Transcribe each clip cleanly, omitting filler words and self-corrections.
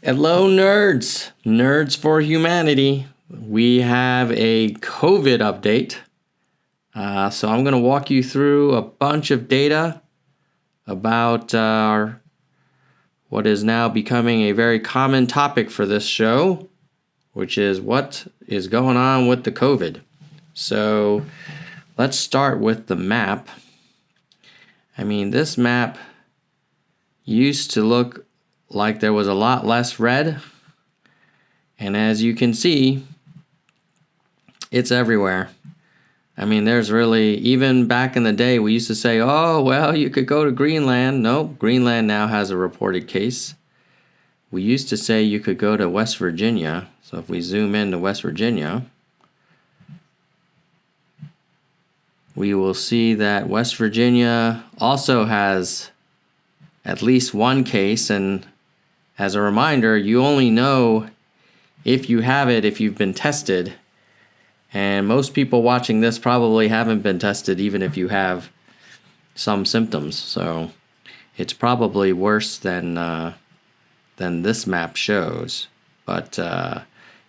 Hello, nerds! Nerds for humanity. We have a COVID update. So I'm going to walk you through a bunch of data about what is now becoming a very common topic for this show, which is what is going on with the COVID. So let's start with the map. This map used to look like there was a lot less red. And as you can see, it's everywhere. There's really, even back in the day, we used to say, oh, well, you could go to Greenland. Nope, Greenland now has a reported case. We used to say you could go to West Virginia. So if we zoom into West Virginia, we will see that West Virginia also has at least one case. And as a reminder, you only know if you have it if you've been tested. And most people watching this probably haven't been tested even if you have some symptoms. So it's probably worse than this map shows. But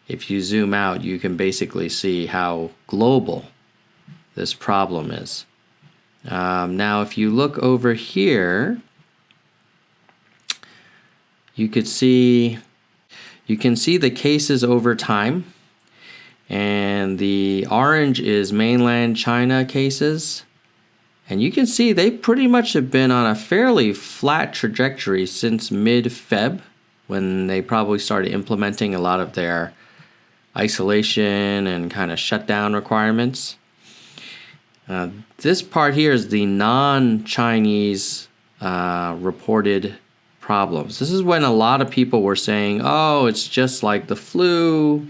if you zoom out, you can basically see how global this problem is. Now, if you look over here, you can see the cases over time. And the orange is mainland China cases. And you can see they pretty much have been on a fairly flat trajectory since mid-Feb, when they probably started implementing a lot of their isolation and kind of shutdown requirements. This part here is the non-Chinese reported problems. This is when a lot of people were saying, oh, it's just like the flu.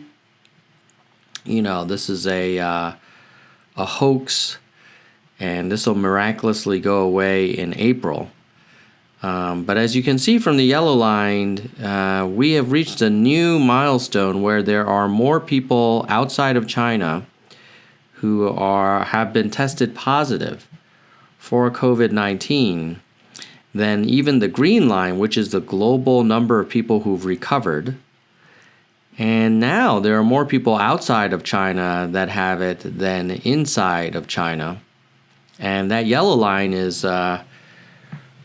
This is a hoax, and this will miraculously go away in April. But as you can see from the yellow line, we have reached a new milestone where there are more people outside of China who have been tested positive for COVID-19 than even the green line, which is the global number of people who've recovered. And now there are more people outside of China that have it than inside of China. And that yellow line is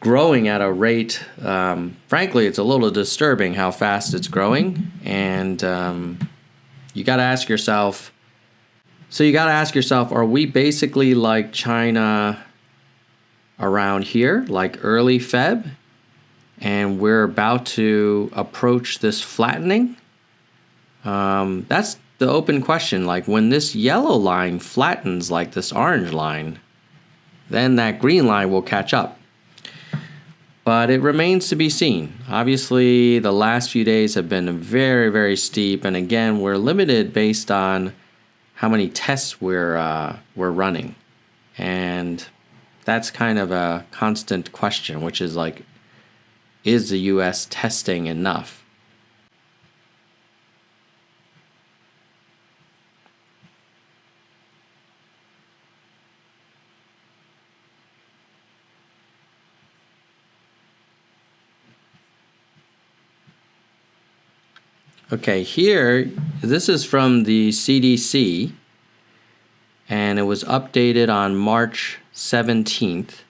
growing at a rate, frankly, it's a little disturbing how fast it's growing. And you got to ask yourself, are we basically like China around here, like early Feb? And we're about to approach this flattening? That's the open question. Like when this yellow line flattens like this orange line, then that green line will catch up. But it remains to be seen. Obviously, the last few days have been very, very steep. And again, we're limited based on how many tests we're running. And that's kind of a constant question, which is like, is the U.S. testing enough? Okay, here, this is from the CDC, and it was updated on March 17th.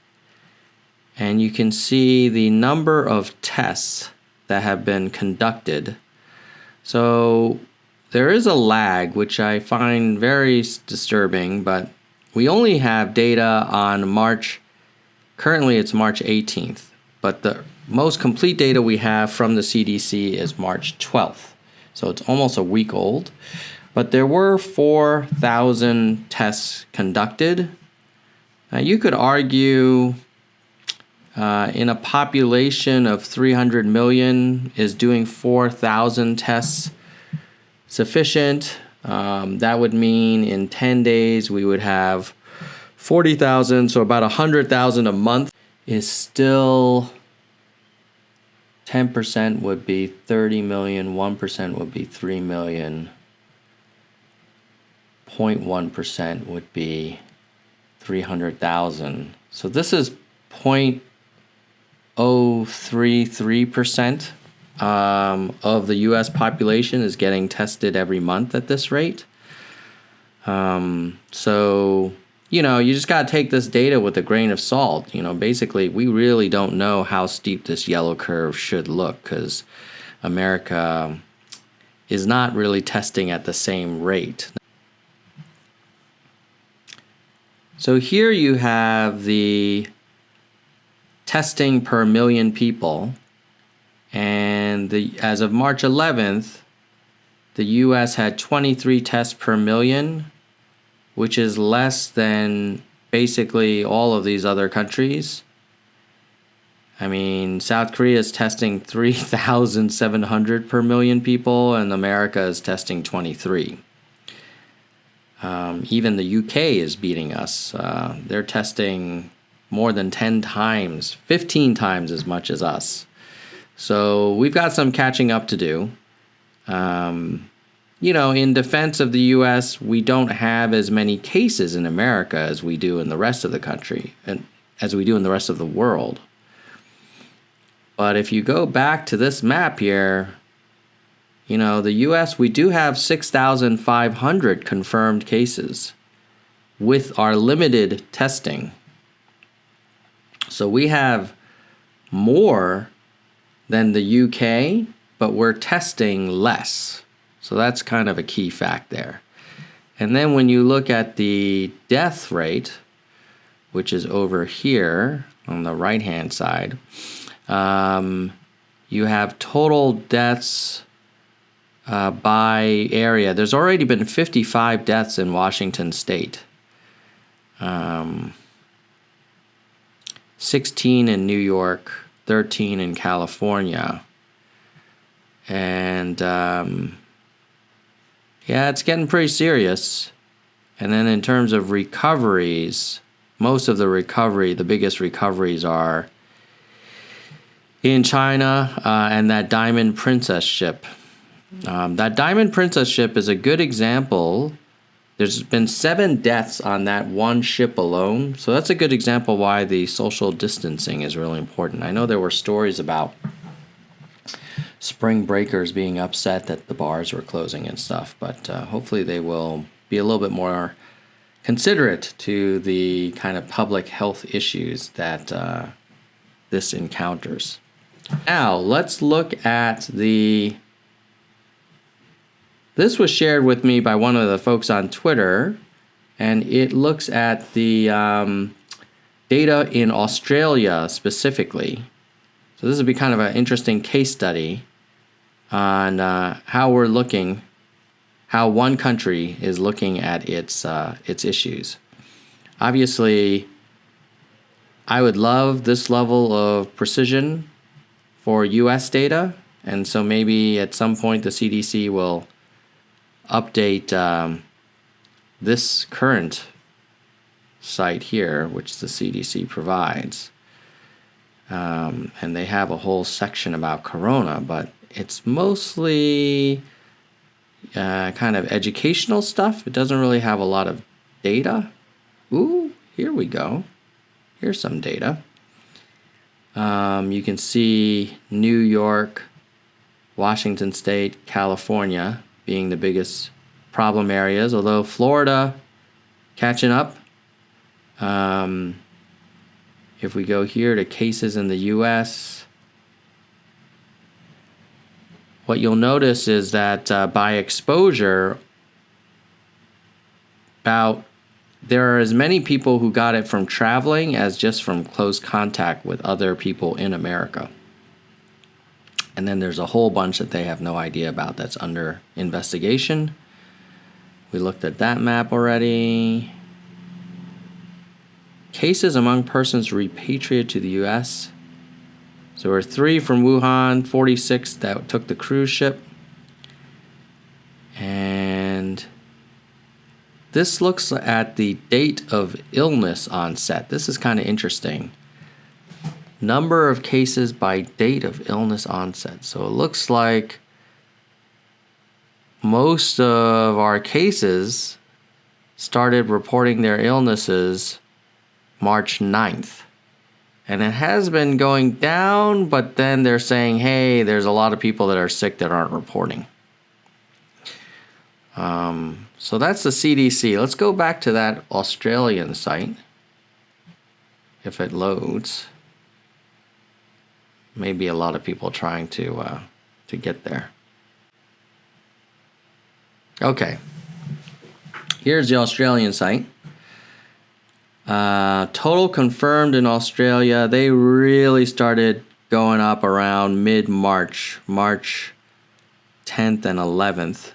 And you can see the number of tests that have been conducted. So there is a lag, which I find very disturbing, but we only have data on currently it's March 18th, but the most complete data we have from the CDC is March 12th. So it's almost a week old. But there were 4,000 tests conducted. Now you could argue in a population of 300 million, is doing 4,000 tests sufficient? That would mean in 10 days we would have 40,000, so about 100,000 a month is still 10% would be 30 million, 1% would be 3 million, 0.1% would be 300,000. So this is 0.033% of the U.S. population is getting tested every month at this rate. So, you just got to take this data with a grain of salt. Basically, we really don't know how steep this yellow curve should look because America is not really testing at the same rate. So here you have the testing per million people, and as of March 11th, the U.S. had 23 tests per million, which is less than basically all of these other countries. I mean, South Korea is testing 3,700 per million people, and America is testing 23. Even the UK is beating us. They're testing more than 10 times, 15 times as much as us. So we've got some catching up to do. In defense of the U.S., we don't have as many cases in America as we do in the rest of the country and as we do in the rest of the world. But if you go back to this map here, the U.S., we do have 6,500 confirmed cases with our limited testing. So we have more than the UK, but we're testing less. So that's kind of a key fact there. And then when you look at the death rate, which is over here on the right-hand side, you have total deaths by area. There's already been 55 deaths in Washington State, 16 in New York, 13 in California. And it's getting pretty serious. And then in terms of recoveries, most of the biggest recoveries are in China and that Diamond Princess ship. That Diamond Princess ship is a good example. There's been 7 deaths on that one ship alone. So that's a good example why the social distancing is really important. I know there were stories about spring breakers being upset that the bars were closing and stuff, but hopefully they will be a little bit more considerate to the kind of public health issues that this encounters. Now, let's look at this was shared with me by one of the folks on Twitter, and it looks at the data in Australia specifically. So this would be kind of an interesting case study on how one country is looking at its issues. Obviously, I would love this level of precision for U.S. data, and so maybe at some point the CDC will update this current site here, which the CDC provides. And they have a whole section about corona, but it's mostly kind of educational stuff. It doesn't really have a lot of data. Ooh, here we go. Here's some data. You can see New York, Washington State, California being the biggest problem areas, although Florida catching up. If we go here to cases in the U.S., what you'll notice is that by exposure, there are as many people who got it from traveling as just from close contact with other people in America. And then there's a whole bunch that they have no idea about that's under investigation. We looked at that map already. Cases among persons repatriated to the U.S. So there were 3 from Wuhan, 46 that took the cruise ship. And this looks at the date of illness onset. This is kind of interesting. Number of cases by date of illness onset. So it looks like most of our cases started reporting their illnesses March 9th. And it has been going down, but then they're saying, hey, there's a lot of people that are sick that aren't reporting. So that's the CDC. Let's go back to that Australian site, if it loads. Maybe a lot of people trying to get there. Okay, here's the Australian site. Total confirmed in Australia, they really started going up around mid-March, March 10th and 11th.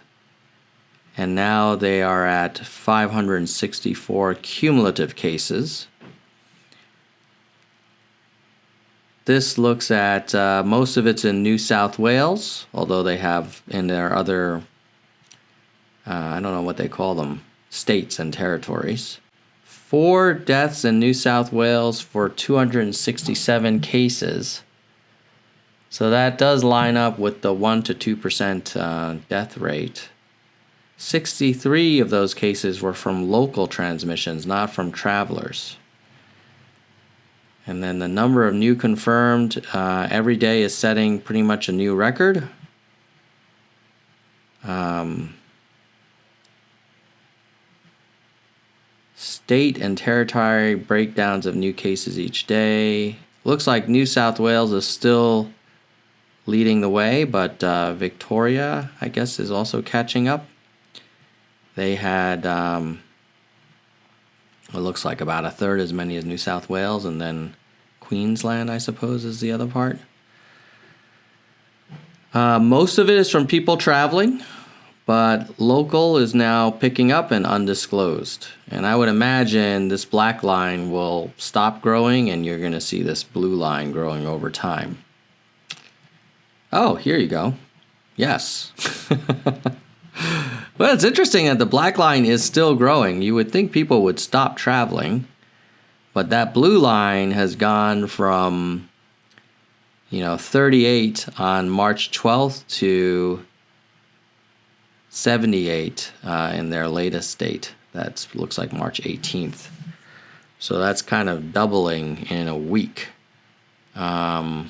And now they are at 564 cumulative cases. This looks at, most of it's in New South Wales, although they have in their other, I don't know what they call them, states and territories. 4 deaths in New South Wales for 267 cases. So that does line up with the 1 to 2% death rate. 63 of those cases were from local transmissions, not from travelers. And then the number of new confirmed every day is setting pretty much a new record. State and territory breakdowns of new cases each day. Looks like New South Wales is still leading the way, but Victoria, I guess, is also catching up. They had, it looks like about a third as many as New South Wales, and then Queensland, I suppose, is the other part. Most of it is from people traveling, but local is now picking up and undisclosed. And I would imagine this black line will stop growing, and you're going to see this blue line growing over time. Oh, here you go. Yes. Well, it's interesting that the black line is still growing. You would think people would stop traveling, but that blue line has gone from, 38 on March 12th to 78 in their latest date. That looks like March 18th. So that's kind of doubling in a week. Yeah,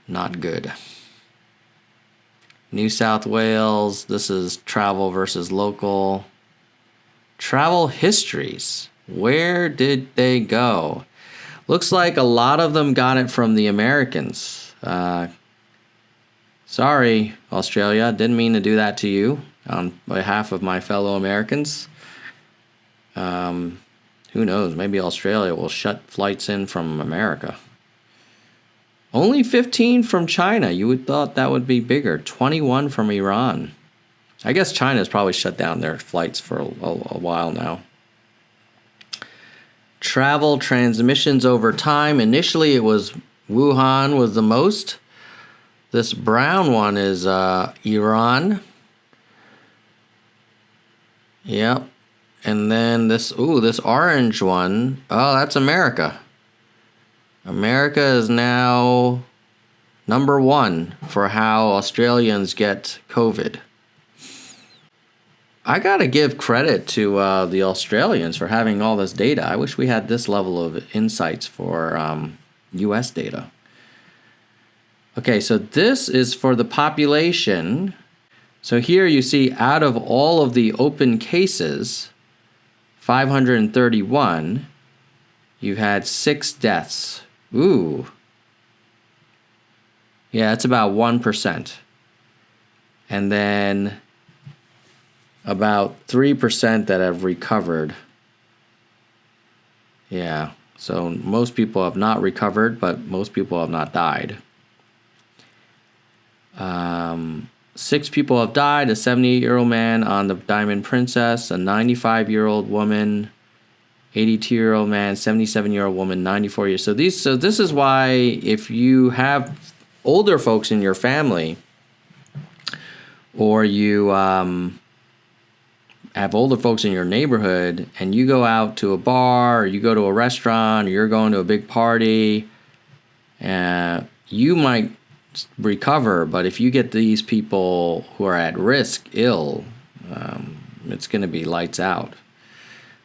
not good. New South Wales, this is travel versus local. Travel histories. Where did they go? Looks like a lot of them got it from the Americans. Sorry, Australia, didn't mean to do that to you on behalf of my fellow Americans. Who knows, maybe Australia will shut flights in from America. Only 15 from China. You would thought that would be bigger. 21 from Iran. I guess China's probably shut down their flights for a while now. Travel transmissions over time. Initially, it was Wuhan was the most. This brown one is Iran. Yep. And then this orange one. Oh, that's America. America is now number 1 for how Australians get COVID. I gotta give credit to the Australians for having all this data. I wish we had this level of insights for US data. Okay, so this is for the population. So here you see out of all of the open cases, 531, you've had 6 deaths. Ooh. Yeah, it's about 1%. And then about 3% that have recovered. Yeah, so most people have not recovered, but most people have not died. 6 people have died, a 78-year-old man on the Diamond Princess, a 95-year-old woman, 82-year-old man, 77-year-old woman, 94 years. So this is why if you have older folks in your family, or you have older folks in your neighborhood, and you go out to a bar, or you go to a restaurant, or you're going to a big party, you might recover, but if you get these people who are at risk ill, it's going to be lights out.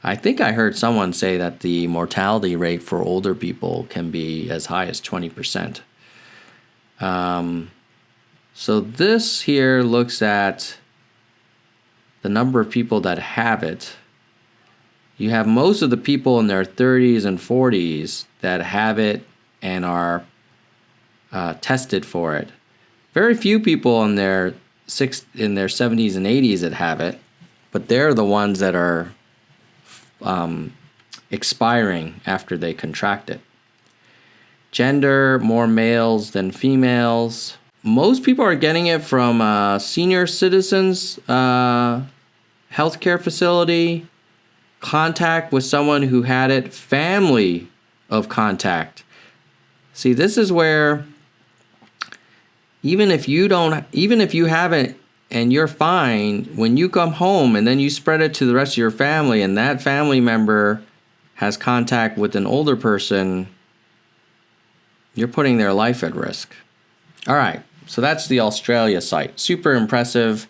I think I heard someone say that the mortality rate for older people can be as high as 20%. So this here looks at the number of people that have it. You have most of the people in their 30s and 40s that have it and are tested for it. Very few people in their 70s and 80s that have it, but they're the ones that are expiring after they contract it. Gender, more males than females. Most people are getting it from senior citizens healthcare facility, contact with someone who had it, family of contact. See, this is where even if you have it and you're fine, when you come home and then you spread it to the rest of your family and that family member has contact with an older person, you're putting their life at risk. All right, so that's the Australia site. Super impressive.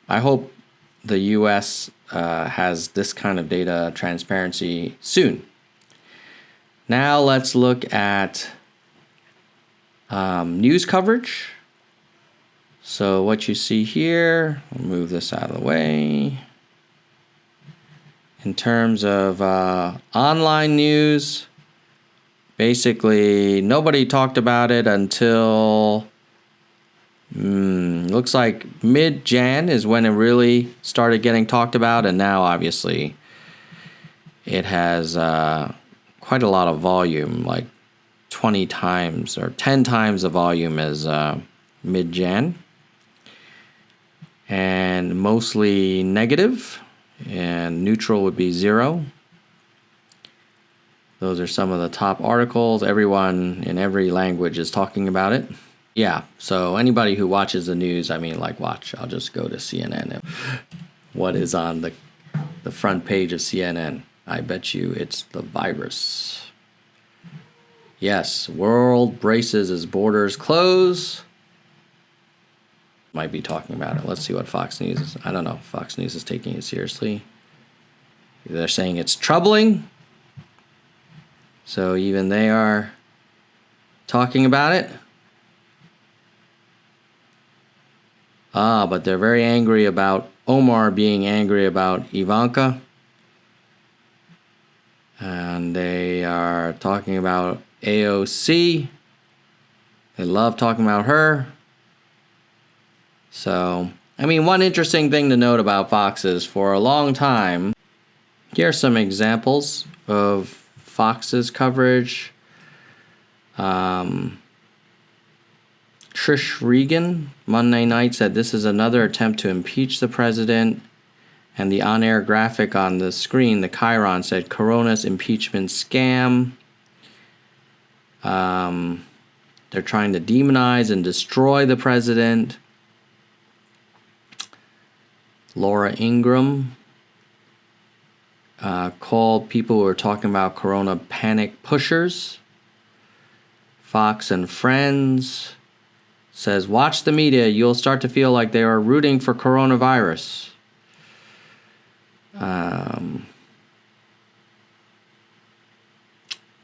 I hope the US has this kind of data transparency soon. Now let's look at news coverage. So what you see here, I'll move this out of the way. In terms of online news, basically nobody talked about it until looks like mid-Jan is when it really started getting talked about, and now obviously it has quite a lot of volume, like 20 times or 10 times the volume as mid-Jan, and mostly negative, and neutral would be 0. Those are some of the top articles. Everyone in every language is talking about it. Yeah, so anybody who watches the news, watch. I'll just go to CNN. What is on the front page of CNN? I bet you it's the virus. Yes, world braces as borders close. Might be talking about it. Let's see what Fox News is. I don't know if Fox News is taking it seriously. They're saying it's troubling. So even they are talking about it. But they're very angry about Omar being angry about Ivanka. And they are talking about AOC. They love talking about her. So, one interesting thing to note about Fox is for a long time, here are some examples of Fox's coverage. Trish Regan, Monday night, said this is another attempt to impeach the president. And the on-air graphic on the screen, the Chiron, said Corona's impeachment scam. They're trying to demonize and destroy the president. Laura Ingraham called people who are talking about Corona panic pushers. Fox and Friends says, watch the media. You'll start to feel like they are rooting for coronavirus.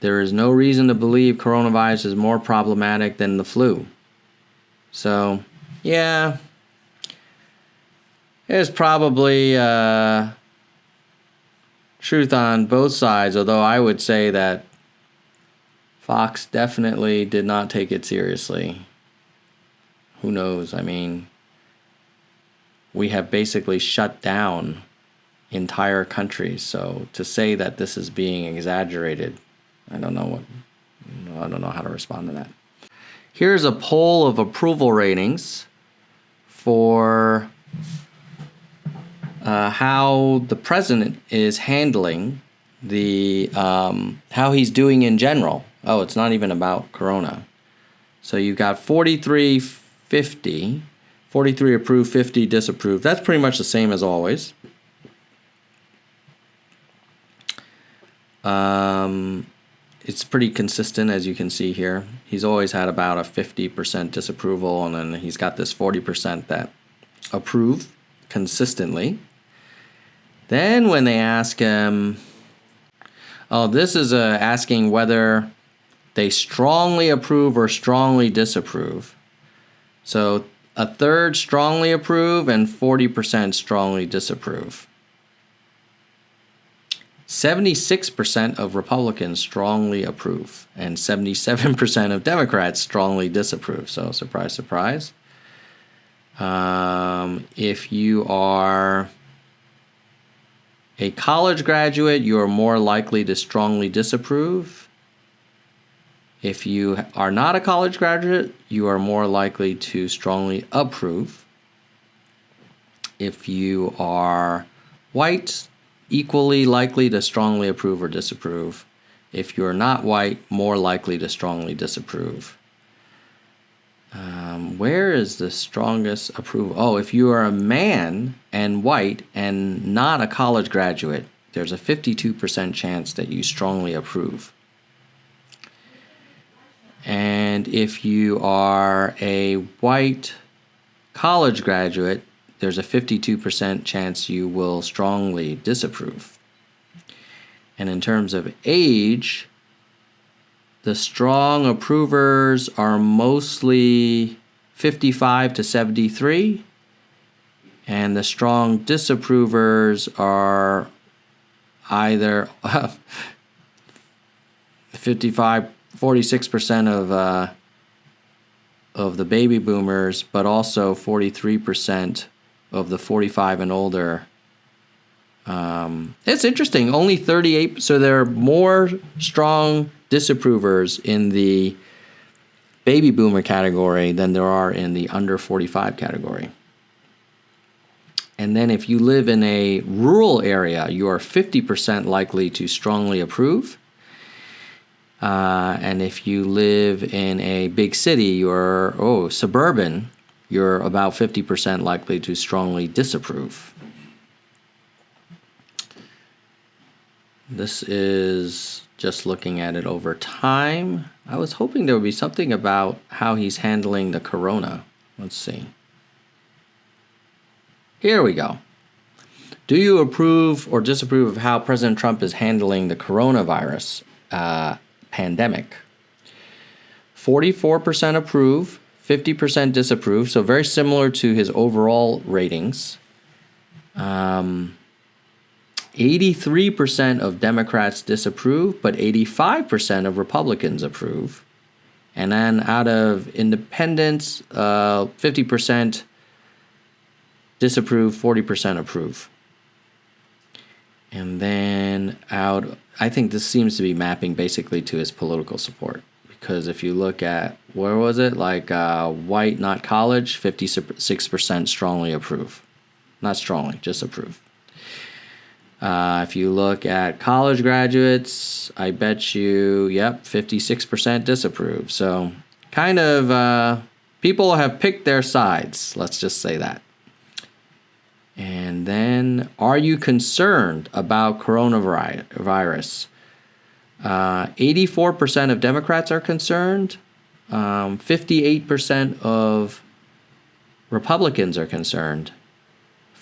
There is no reason to believe coronavirus is more problematic than the flu. So, yeah, there's probably truth on both sides, although I would say that Fox definitely did not take it seriously. Who knows? We have basically shut down entire countries. So to say that this is being exaggerated, I don't know how to respond to that. Here's a poll of approval ratings for how the president is handling how he's doing in general. Oh, it's not even about Corona. So you've got 43-50, 43 approved, 50 disapproved. That's pretty much the same as always. It's pretty consistent, as you can see here. He's always had about a 50% disapproval, and then he's got this 40% that approve consistently. Then when they ask him, oh, this is asking whether they strongly approve or strongly disapprove. So a third strongly approve and 40% strongly disapprove. 76% of Republicans strongly approve, and 77% of Democrats strongly disapprove. So surprise, surprise. If you are a college graduate, you are more likely to strongly disapprove. If you are not a college graduate, you are more likely to strongly approve. If you are white, equally likely to strongly approve or disapprove. If you're not white, more likely to strongly disapprove. Where is the strongest approval? Oh, if you are a man and white and not a college graduate, there's a 52% chance that you strongly approve. And if you are a white college graduate, there's a 52% chance you will strongly disapprove. And in terms of age, the strong approvers are mostly 55 to 73, and the strong disapprovers are either 46% of the baby boomers, but also 43% of the 45 and older. It's interesting, only 38, so there are more strong disapprovers in the baby boomer category than there are in the under 45 category. And then if you live in a rural area, you are 50% likely to strongly approve. And if you live in a big city, you're suburban, you're about 50% likely to strongly disapprove. This is just looking at it over time. I was hoping there would be something about how he's handling the corona. Let's see. Here we go. Do you approve or disapprove of how President Trump is handling the coronavirus pandemic? 44% approve, 50% disapprove, so very similar to his overall ratings. 83% of Democrats disapprove, but 85% of Republicans approve. And then out of independents, 50% disapprove, 40% approve. And then I think this seems to be mapping basically to his political support. Because if you look at, where was it? Like white, not college, 56% strongly approve. Not strongly, just approve. If you look at college graduates, I bet you, 56% disapprove. So kind of people have picked their sides, let's just say that. And then, are you concerned about coronavirus? 84% of Democrats are concerned. 58% of Republicans are concerned.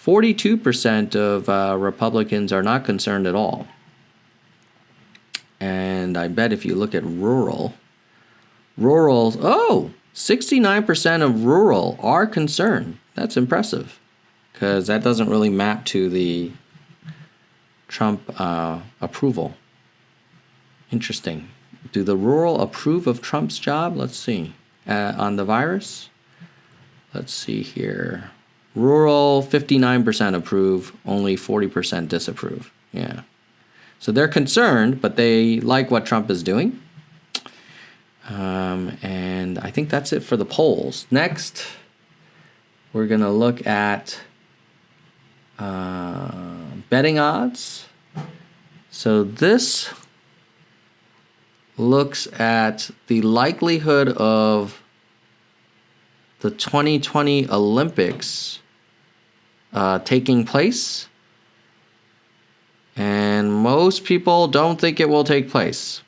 42% of Republicans are not concerned at all. And I bet if you look at rural, 69% of rural are concerned. That's impressive, because that doesn't really map to the Trump approval. Interesting. Do the rural approve of Trump's job? Let's see. On the virus? Let's see here. Rural, 59% approve, only 40% disapprove. Yeah. So they're concerned, but they like what Trump is doing. And I think that's it for the polls. Next, we're going to look at betting odds. So this looks at the likelihood of the 2020 Olympics taking place. And most people don't think it will take place.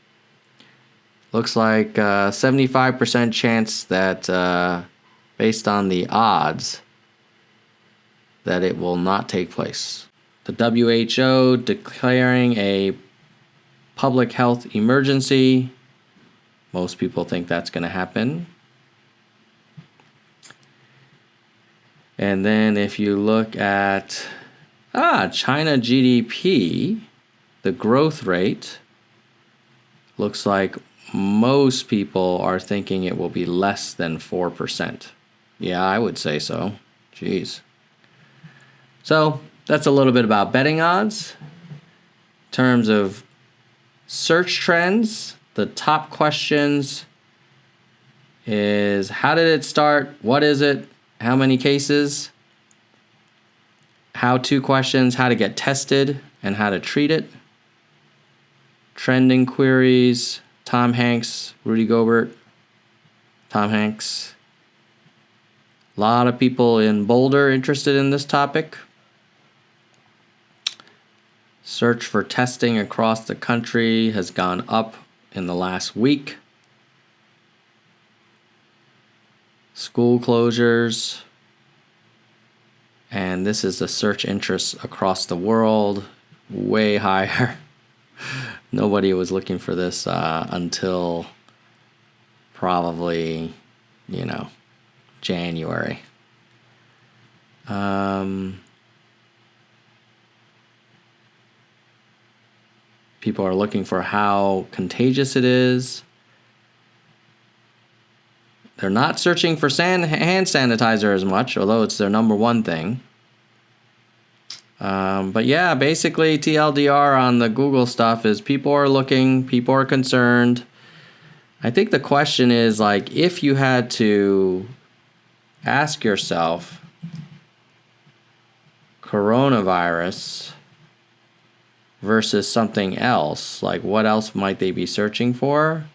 Looks like 75% chance that, based on the odds, that it will not take place. the WHO declaring a public health emergency. Most people think that's going to happen. And then if you look at China GDP, the growth rate looks like most people are thinking it will be less than 4%. Yeah, I would say so. Jeez. So that's a little bit about betting odds. In terms of search trends, the top questions is how did it start? What is it? How many cases? How-to questions, how to get tested and how to treat it. Trending queries, Tom Hanks, Rudy Gobert, Tom Hanks. A lot of people in Boulder interested in this topic. Search for testing across the country has gone up in the last week. School closures. And this is the search interest across the world, way higher. Nobody was looking for this until probably, January. People are looking for how contagious it is. They're not searching for hand sanitizer as much, although it's their number one thing. But yeah, basically TLDR on the Google stuff is people are looking, people are concerned. I think the question is like, if you had to ask yourself, coronavirus versus something else, like what else might they be searching for?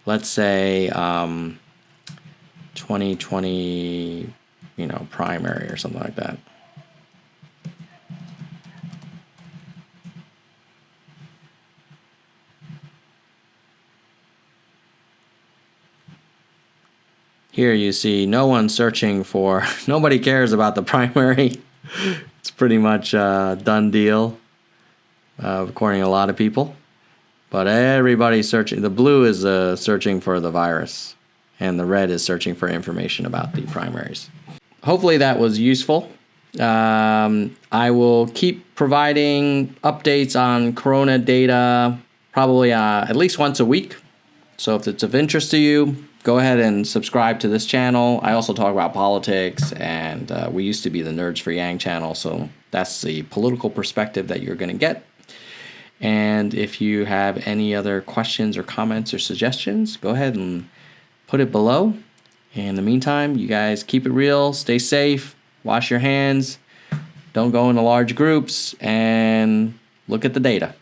Let's say 2020, primary or something like that. Here you see no one searching for, nobody cares about the primary. It's pretty much a done deal, according to a lot of people. But everybody's searching. The blue is searching for the virus, and the red is searching for information about the primaries. Hopefully that was useful. I will keep providing updates on corona data probably at least once a week. So if it's of interest to you, go ahead and subscribe to this channel. I also talk about politics, and we used to be the Nerds for Yang channel, so that's the political perspective that you're going to get. And if you have any other questions or comments or suggestions, go ahead and put it below. In the meantime, you guys keep it real, stay safe, wash your hands, don't go into large groups, and look at the data.